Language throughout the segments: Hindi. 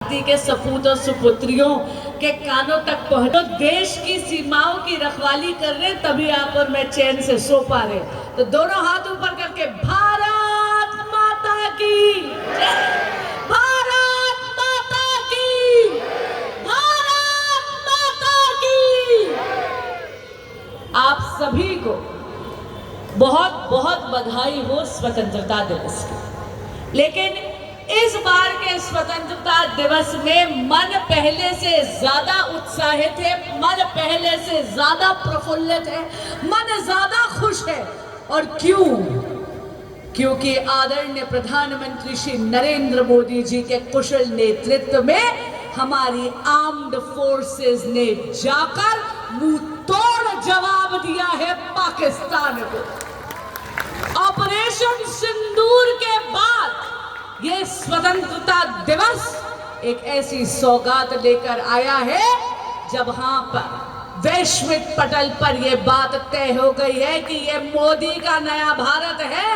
धरती के सपूत और सुपुत्रियों के कानों तक पहुंचो। देश की सीमाओं की रखवाली कर रहे, तभी आप और मैं चैन से सो पा रहे। तो दोनों हाथ ऊपर करके भारत माता की जय, भारत माता की, भारत माता की। आप सभी को बहुत बहुत बधाई हो स्वतंत्रता दिवस की। लेकिन इस बार के स्वतंत्रता दिवस में मन पहले से ज्यादा उत्साहित है, मन पहले से ज्यादा प्रफुल्लित है, मन ज्यादा खुश है। और क्यों? क्योंकि आदरणीय प्रधानमंत्री श्री नरेंद्र मोदी जी के कुशल नेतृत्व में हमारी आर्म्ड फोर्सेस ने जाकर मुंह तोड़ जवाब दिया है पाकिस्तान को। ऑपरेशन सिंदूर के बाद ये स्वतंत्रता दिवस एक ऐसी सौगात लेकर आया है जब वहां पर वैश्विक पटल पर यह बात तय हो गई है कि ये मोदी का नया भारत है।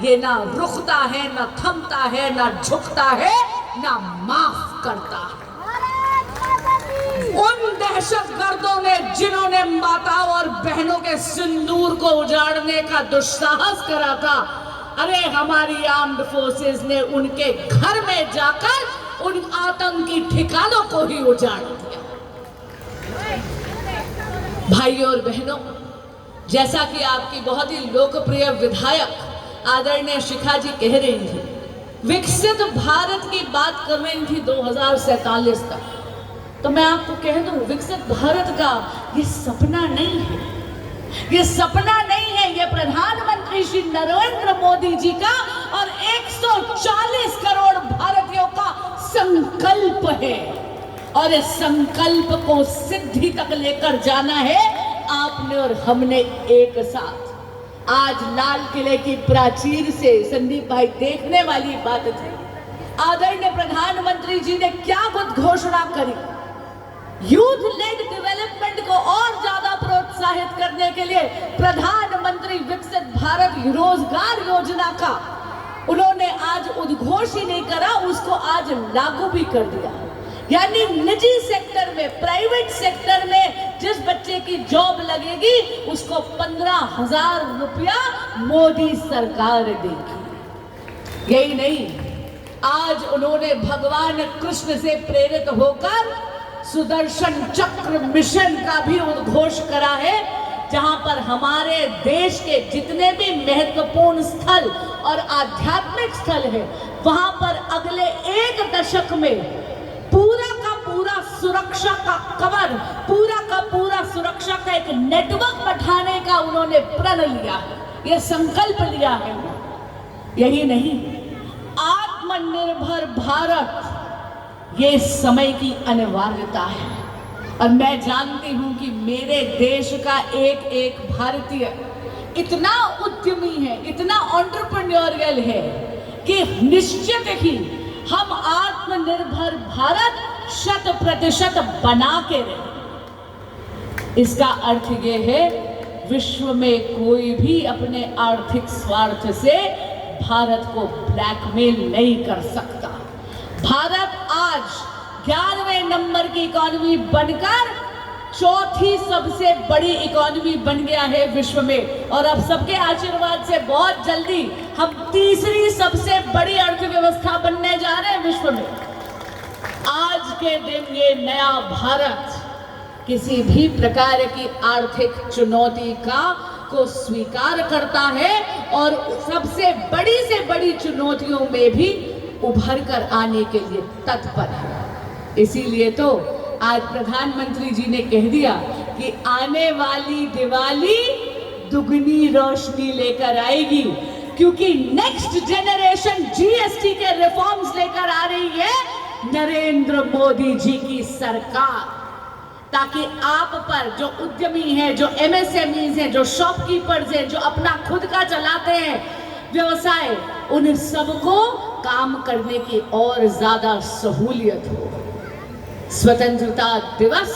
ये ना रुकता है, ना थमता है, ना झुकता है, ना माफ करता है। उन दहशतगर्दों ने जिन्होंने माताओं और बहनों के सिंदूर को उजाड़ने का दुस्साहस करा था, अरे हमारी आर्म्ड फोर्सेस ने उनके घर में जाकर उन आतंकी ठिकानों को ही उजाड़ दिया। भाइयों और बहनों, जैसा कि आपकी बहुत ही लोकप्रिय विधायक आदरणीय शिखा जी कह रही थी, विकसित भारत की बात कर रही थी 2047 तक। तो मैं आपको कह दूं, विकसित भारत का ये सपना नहीं है, ये सपना नहीं है, ये प्रधानमंत्री श्री नरेंद्र मोदी जी का और 140 करोड़ भारतीयों का संकल्प है। और इस संकल्प को सिद्धि तक लेकर जाना है आपने और हमने एक साथ। आज लाल किले की प्राचीर से संदीप भाई देखने वाली बात थी, आदरणीय प्रधानमंत्री जी ने क्या घोषणा करी। यूथ लेड डेवलपमेंट को और ज्यादा प्रोत्साहित करने के लिए प्रधानमंत्री विकसित भारत रोजगार योजना का उन्होंने आज उद्घोष ही नहीं करा, उसको आज लागू भी कर दिया। यानी निजी सेक्टर में, प्राइवेट सेक्टर में जिस बच्चे की जॉब लगेगी उसको 15,000 रुपया मोदी सरकार देगी। यही नहीं, आज उन्होंने भगवान कृष्ण से प्रेरित होकर सुदर्शन चक्र मिशन का भी उद्घोष करा है, जहां पर हमारे देश के जितने भी महत्वपूर्ण स्थल और आध्यात्मिक स्थल है, वहां पर अगले 1 दशक में पूरा का पूरा सुरक्षा का कवर, पूरा का पूरा सुरक्षा का एक नेटवर्क बैठाने का उन्होंने प्रण लिया है, यह संकल्प लिया है। यही नहीं, आत्मनिर्भर भारत ये समय की अनिवार्यता है। और मैं जानती हूं कि मेरे देश का एक एक भारतीय इतना उद्यमी है, इतना एंटरप्रेन्योरियल है कि निश्चित ही हम आत्मनिर्भर भारत 100% बना के रहे। इसका अर्थ ये है, विश्व में कोई भी अपने आर्थिक स्वार्थ से भारत को ब्लैकमेल नहीं कर सकता। भारत आज 11वें नंबर की इकोनॉमी बनकर 4थी सबसे बड़ी इकोनॉमी बन गया है विश्व में। और अब सबके आशीर्वाद से बहुत जल्दी हम 3री सबसे बड़ी अर्थव्यवस्था बनने जा रहे हैं विश्व में। आज के दिन ये नया भारत किसी भी प्रकार की आर्थिक चुनौती को स्वीकार करता है और सबसे बड़ी से बड़ी चुनौतियों में भी उभर कर आने के लिए तत्पर है। इसीलिए तो आज प्रधानमंत्री जी ने कह दिया कि आने वाली दिवाली दुगनी रोशनी लेकर आएगी, क्योंकि नेक्स्ट जनरेशन जीएसटी के रिफॉर्म्स लेकर आ रही है नरेंद्र मोदी जी की सरकार, ताकि आप पर जो उद्यमी हैं, जो एमएसएमईज हैं, जो शॉपकीपर्स हैं, जो अपना खुद का चलाते हैं व्यवसाय, उन सबको काम करने की और ज्यादा सहूलियत हो। स्वतंत्रता दिवस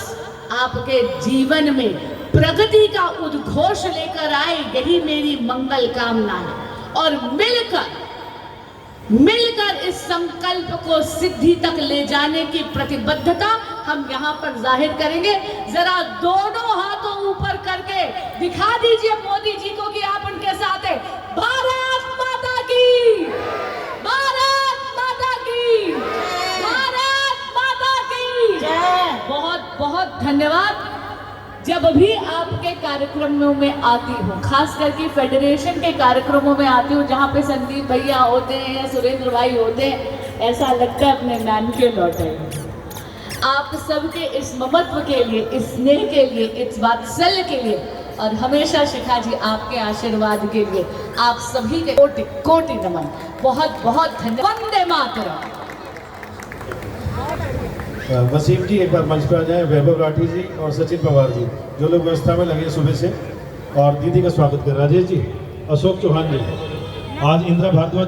आपके जीवन में प्रगति का उद्घोष लेकर आए, यही मेरी मंगल कामना है। और मिलकर मिलकर इस संकल्प को सिद्धि तक ले जाने की प्रतिबद्धता हम यहाँ पर जाहिर करेंगे। जरा दोनों हाथों ऊपर करके दिखा दीजिए मोदी जी को कि आप उनके साथ हैं। भारत माता की, भारत माता की, भारत माता की जय। बहुत बहुत धन्यवाद। जब भी आपके कार्यक्रमों में आती हूँ, खास करके फेडरेशन के कार्यक्रमों में आती हूँ, जहाँ पे संदीप भैया होते हैं या सुरेंद्र भाई होते हैं, ऐसा लगता है अपने नानके लौटे। आप सबके इस ममत्व के लिए, इस स्नेह के लिए, इस वात्सल्य के लिए और हमेशा शिखा जी आपके आशीर्वाद के लिए आप सभी के कोटि कोटि नमन। बहुत बहुत धन्यवाद। वंदे मातरम। वसीम जी एक बार मंच पे आ जाएं, वैभव राठी जी और सचिन पवार जी जो लोग व्यवस्था में लगे सुबह से, और दीदी का स्वागत कर राजेश जी, अशोक चौहान जी, आज इंदिरा भारद्वाज जी